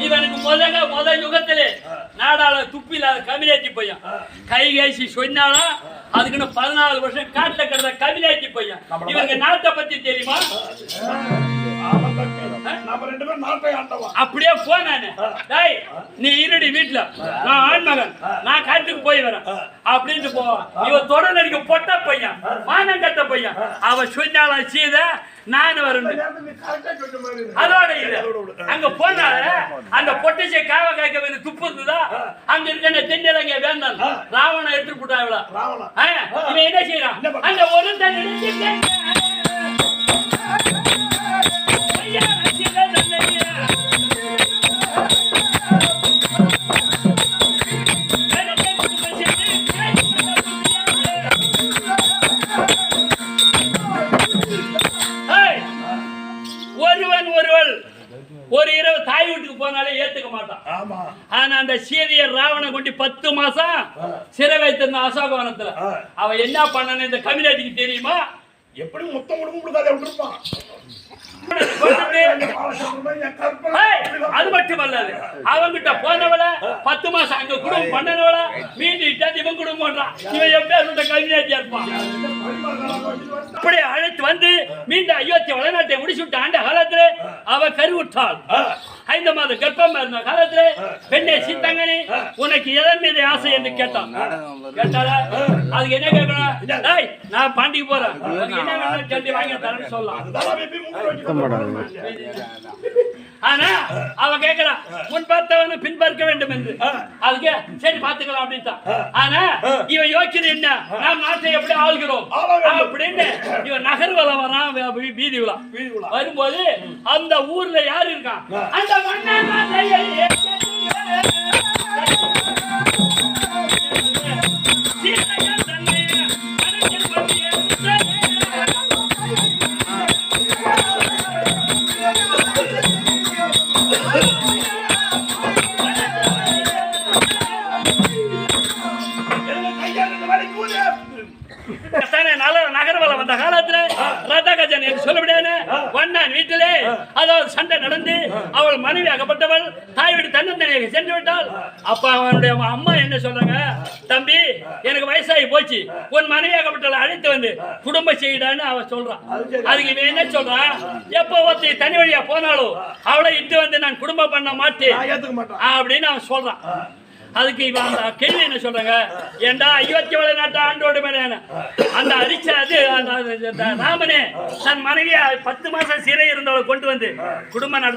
இவனுக்கு முத யுகத்திலே நாடாள துப்பில கமிலேட்டி பையன் கை கைசி சொன்னாலும் அதுக்குன்னு 14 வருஷம் காட்டுல கிடந்த கமிலேட்டி பையன் இவங்க நாட்டை பத்தி தெரியுமா? அப்படியே போனானே டேய் நீ இருடி வீட்டுல நான் ஆண்மகன் நான் காட்டுக்கு போய் வரேன் அப்படின்ட்டு போவான். இவன் தொடர் நடிக்க பொட்ட பையன் மானம் கட்ட பையன் அவன் சொன்னால சீத நான் வரணும் அதோட இது அங்க போனால அந்த பொட்டச்சை காவ காய்க்க வேண்டிய துப்பு இருந்ததா அங்க இருக்க தென்னலங்க வேண்டாம் ராவணன் எடுத்துட்டு போட்டாங்களா இவன் என்ன செய்யறான் அந்த ஒரு தண்ணி ஒரு இரவு தாய் வீட்டுக்கு போனாலே ஏத்துக்க மாட்டான். ஆனா அந்த சீதையை ராவணன் கொண்டு 10 மாசம் சிறை வைத்திருந்த அசோகவனத்துல அவன் என்ன பண்ணான்னு இந்த கமிலேட்டிக்கு தெரியுமா? எப்படி மொத்தம் குடும்பம் கொடுக்காத விட்டுருப்பான். அது மட்டும் அல்லது அவங்கிட்ட போனவள 10 மாசம் அங்க குடும்பம் பண்ணனவள மீண்டும் இவன் குடும்பம் பண்றான். இவன் எப்ப கவிஞாத்தியா இருப்பான். அப்படியே அழைத்து வந்து மீண்டும் அயோத்தி வளநாட்டை முடிச்சு விட்ட ஆண்ட காலத்துல அவ கருவுற்றாள். 5 மாத கர்ப்பமா இருந்த காலத்துல பெண்ணே சீத்தங்கனி உனக்கு எதன் மீது ஆசை என்று கேட்டான். கேட்டால அதுக்கு என்ன கேட்கணும்? நான் பாண்டிக்கு போறேன் கேட்டு வாங்கி தரேன்னு சொல்லலாம். ஆனா அவ கேக்குறா முன் பார்த்தவன பின் பார்க்க வேண்டும் என்று. அதுக்கு சரி பாத்துக்கலாம் அப்படின்ட்டான். ஆனா இவன் யோக்கியது என்ன? நாம் நாட்டை எப்படி ஆள்கிறோம் அப்படின்னு இவன் நகர்வலம் வரான் வீதி விழா வரும்போது அந்த ஊர்ல யாரு இருக்கான்? அந்த நகர்வலம் வந்த காலத்துல ரதகஜன் என்று சொல்லப்படியான வண்ணான் வீட்டிலே அதாவது சண்டை நடந்து அவள் மனைவி ஆகப்பட்டவள் தாய் வீடு தன்னந்தனியாக சென்று விட்டாள். அப்ப அவனுடைய அம்மா என்ன சொல்றாங்க? தம்பி எனக்கு வயசாகி போச்சு, உன் மனைவி ஆகப்பட்டவளை அழைத்து வந்து குடும்பம் செய்யிடான்னு அவ சொல்றான். அதுக்கு இவன் என்ன சொல்றான்? எப்போ ஒருத்தி தனி வழியா போனாலும் அவளை இட்டு வந்து நான் குடும்பம் பண்ண மாட்டேன் அப்படின்னு அவன் சொல்றான். அதுக்கு இவன் அந்த கேள்வி என்ன சொல்றாங்க? ஏண்டா அயோத்தி வளநாட்டு ஆண்டோடு மேல அந்த அரிச்சாது ராமனே தன் மனைவியா 10 மாசம் சிறை இருந்தவளை கொண்டு வந்து குடும்பம் நடத்த